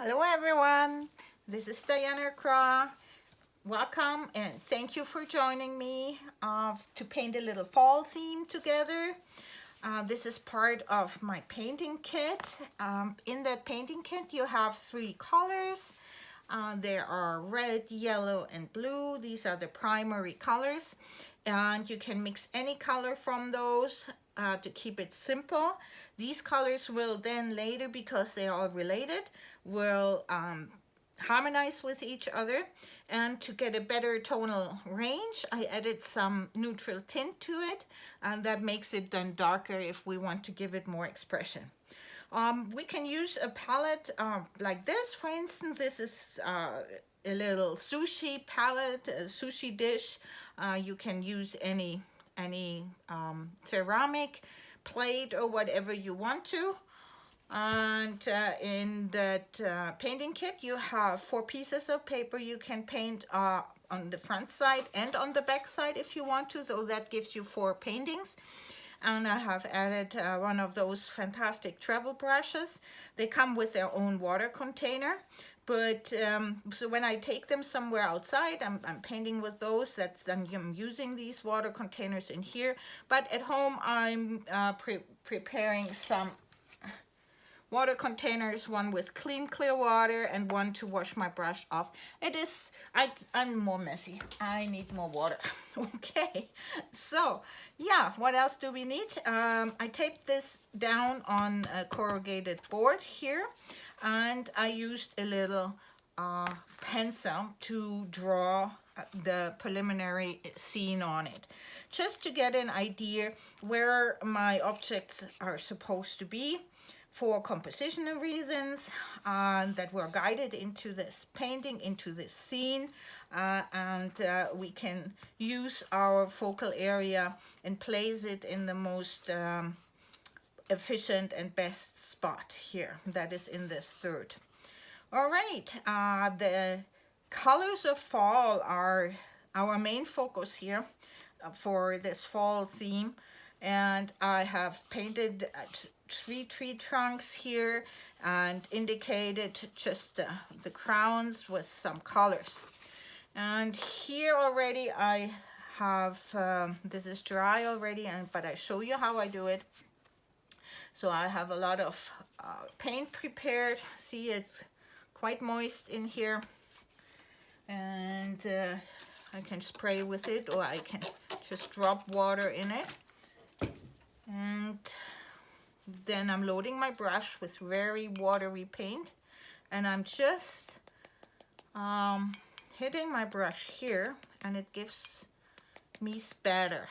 Hello everyone, this is Diana Craw. Welcome and thank you for joining me to paint a little fall theme together. This is part of my painting kit. In that painting kit you have 3 colors. There are red, yellow, and blue. These are the primary colors, and you can mix any color from those to keep it simple. These colors will then later, because they are all related, will harmonize with each other. And to get a better tonal range, I added some neutral tint to it, and that makes it then darker if we want to give it more expression. We can use a palette like this. For instance, this is a little sushi palette, a sushi dish. You can use any ceramic plate or whatever you want to. And in that painting kit you have 4 pieces of paper. You can paint on the front side and on the back side if you want to, so that gives you 4 paintings. And I have added one of those fantastic travel brushes. They come with their own water container, but so when I take them somewhere outside, I'm painting with those. I'm using these water containers in here, but at home I'm preparing some water containers, one with clear water and one to wash my brush off. I'm more messy. I need more water. Okay, so yeah, what else do we need? I taped this down on a corrugated board here, and I used a little pencil to draw the preliminary scene on it, just to get an idea where my objects are supposed to be, for compositional reasons, that we're guided into this painting, into this scene, and we can use our focal area and place it in the most efficient and best spot here. That is in this third. All right, the colors of fall are our main focus here for this fall theme, and I have painted 3 tree trunks here and indicated just the crowns with some colors. And here already I have, this is dry already, but I show you how I do it. So I have a lot of paint prepared. See, it's quite moist in here, and I can spray with it, or I can just drop water in it. And then I'm loading my brush with very watery paint, and I'm just hitting my brush here, and it gives me spatter.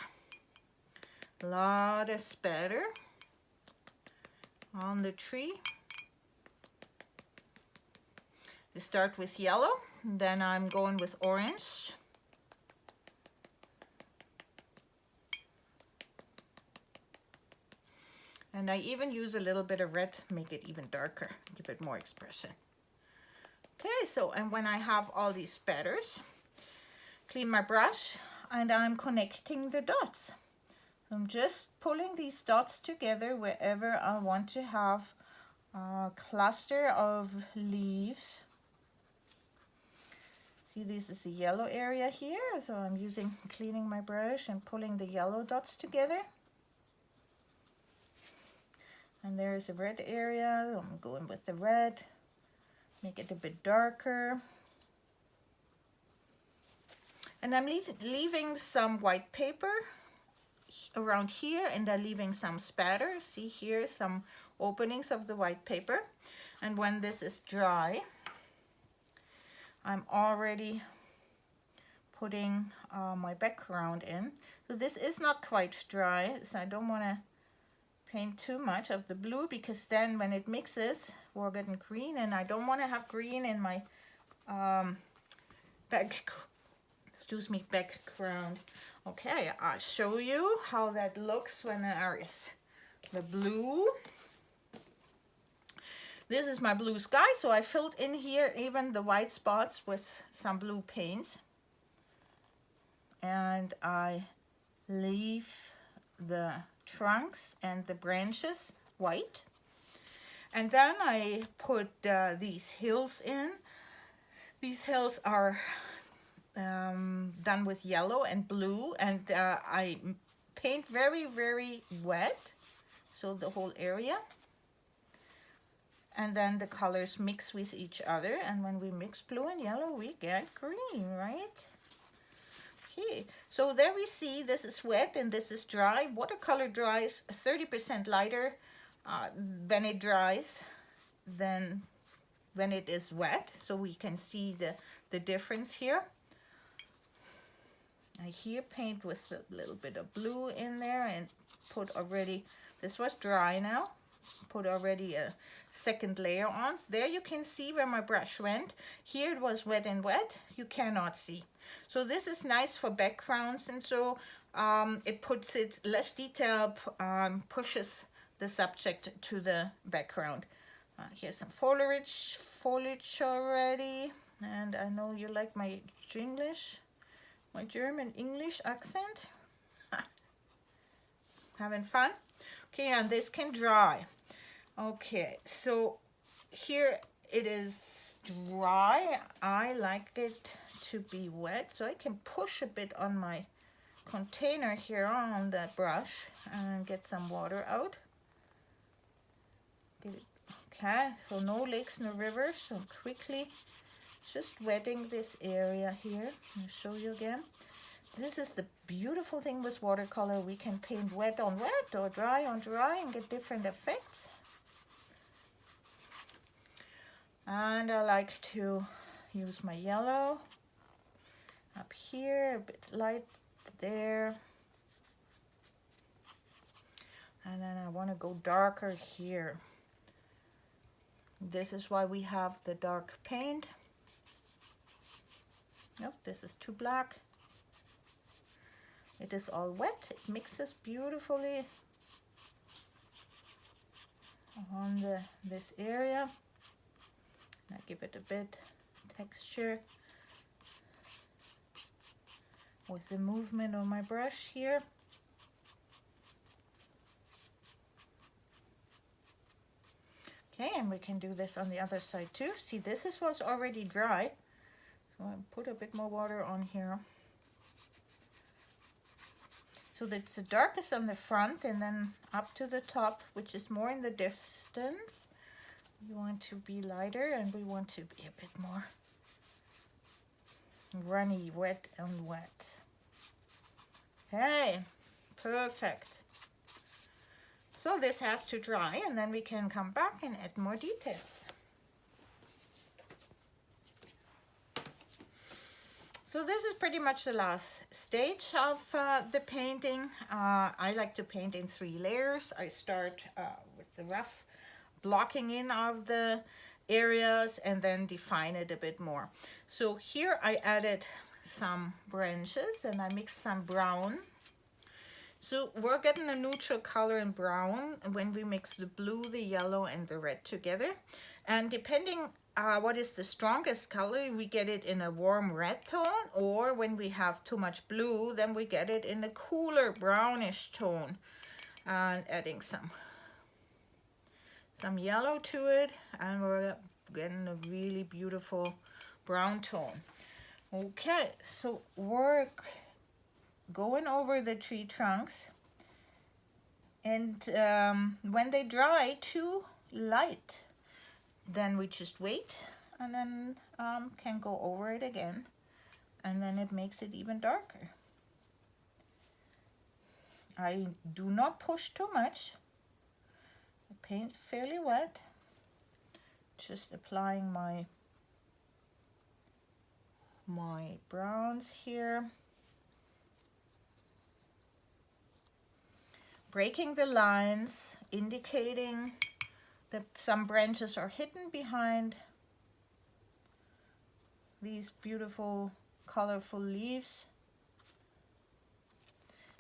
A lot of spatter on the tree. I start with yellow, then I'm going with orange. And I even use a little bit of red, make it even darker, give it more expression. Okay, so, and when I have all these spatters, clean my brush, and I'm connecting the dots. I'm just pulling these dots together wherever I want to have a cluster of leaves. See, this is the yellow area here, so I'm cleaning my brush and pulling the yellow dots together. And there's a red area. I'm going with the red, make it a bit darker. And I'm leaving some white paper around here, and I'm leaving some spatter. See here, some openings of the white paper. And when this is dry, I'm already putting my background in. So this is not quite dry, so I don't want to paint too much of the blue, because then when it mixes we're getting green, and I don't want to have green in my background. Okay, I'll show you how that looks when there is the blue. This is my blue sky, so I filled in here even the white spots with some blue paints, and I leave the trunks and the branches white. And then I put these hills in. These hills are done with yellow and blue, and I paint very, very wet, so the whole area. And then the colors mix with each other, and when we mix blue and yellow, we get green, right? Okay, so there we see this is wet and this is dry. Watercolor dries 30% lighter when it dries than when it is wet, so we can see the difference here. I here paint with a little bit of blue in there and put already, this was dry now, put already a second layer on. There you can see where my brush went. Here it was wet and wet, you cannot see. So this is nice for backgrounds, and so it puts it less detail, pushes the subject to the background. Here's some foliage already, and I know you like my English, my German English accent. Having fun? Okay, and this can dry. Okay, so here it is dry. I like it to be wet, so I can push a bit on my container here on the brush and get some water out. Okay, so no lakes, no rivers, so quickly just wetting this area here. I'll show you again. This is the beautiful thing with watercolor. We can paint wet on wet or dry on dry and get different effects. And I like to use my yellow up here, a bit light there. And then I want to go darker here. This is why we have the dark paint. Nope, this is too black. It is all wet. It mixes beautifully on this area. I give it a bit texture with the movement of my brush here. Okay, and we can do this on the other side too. See, this was already dry. So I'll put a bit more water on here. So that's the darkest on the front, and then up to the top, which is more in the distance. You want to be lighter, and we want to be a bit more runny, wet and wet. Okay, perfect. So this has to dry, and then we can come back and add more details. So this is pretty much the last stage of the painting. I like to paint in 3 layers. I start with the rough blocking in of the areas and then define it a bit more. So here I added some branches and I mixed some brown. So we're getting a neutral color in brown when we mix the blue, the yellow and the red together. And depending what is the strongest color, we get it in a warm red tone, or when we have too much blue, then we get it in a cooler brownish tone. And adding some yellow to it, and we're getting a really beautiful brown tone. Okay, so we're going over the tree trunks, and when they dry too light, then we just wait and then can go over it again, and then it makes it even darker. I do not push too much. I paint fairly wet, just applying my browns here, breaking the lines, indicating that some branches are hidden behind these beautiful colorful leaves.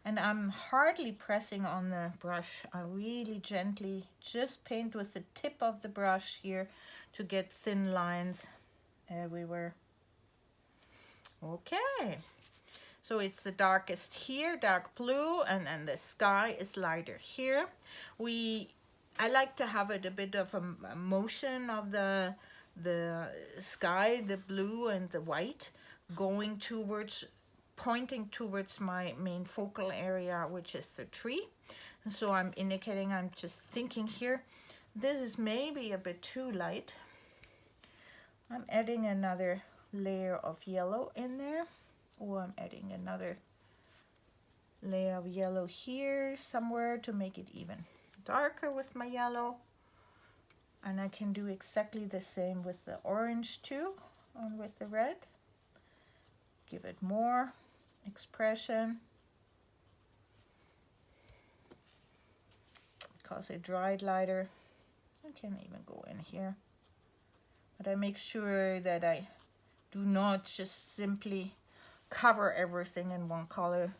And I'm hardly pressing on the brush. I really gently just paint with the tip of the brush here to get thin lines everywhere. Okay, so it's the darkest here, dark blue, and then the sky is lighter here. We I like to have it a bit of a motion of the sky, the blue and the white, going towards, pointing towards my main focal area, which is the tree. And so I'm indicating, I'm just thinking here, this is maybe a bit too light. I'm adding another layer of yellow in there, or I'm adding another layer of yellow here somewhere to make it even darker with my yellow. And I can do exactly the same with the orange too, and with the red. Give it more expression. Because it dried lighter. I can even go in here. But I make sure that I do not just simply cover everything in one color,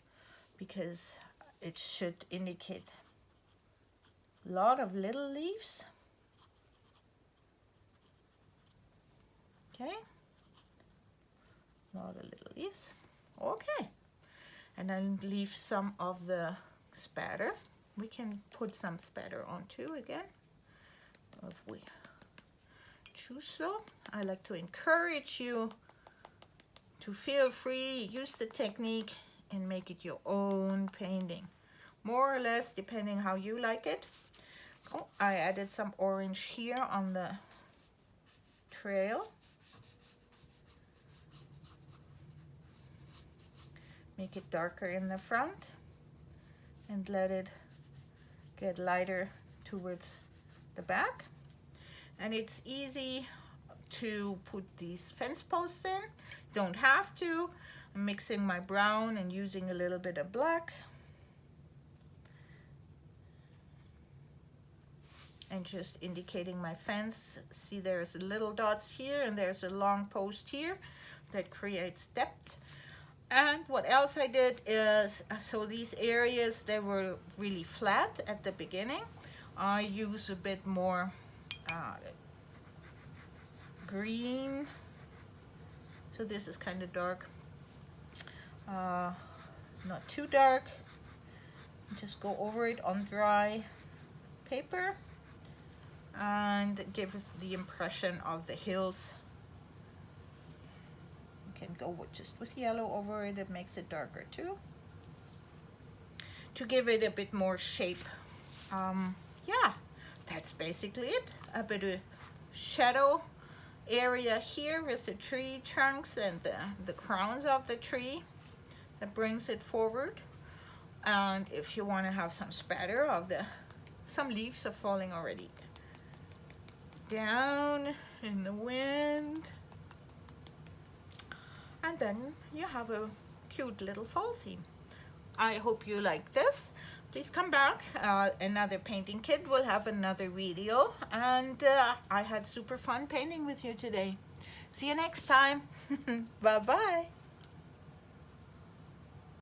because it should indicate a lot of little leaves. Okay, a lot of little leaves. Okay, and then leave some of the spatter. We can put some spatter on too again, if we choose so. I like to encourage you to feel free, use the technique and make it your own painting, more or less depending how you like it. Oh, I added some orange here on the trail. Make it darker in the front and let it get lighter towards the back. And it's easy to put these fence posts in. Don't have to. I'm mixing my brown and using a little bit of black. And just indicating my fence. See, there's little dots here and there's a long post here that creates depth. And what else I did is, so these areas, they were really flat at the beginning. I use a bit more green. So this is kind of dark. Not too dark. Just go over it on dry paper and give the impression of the hills. Can go just with yellow over it. It makes it darker too, to give it a bit more shape. Yeah, that's basically it. A bit of shadow area here with the tree trunks and the crowns of the tree that brings it forward. And if you want to have some spatter of some leaves are falling already down in the wind. And then you have a cute little fall theme. I hope you like this. Please come back. Another painting kit will have another video. And I had super fun painting with you today. See you next time. Bye-bye.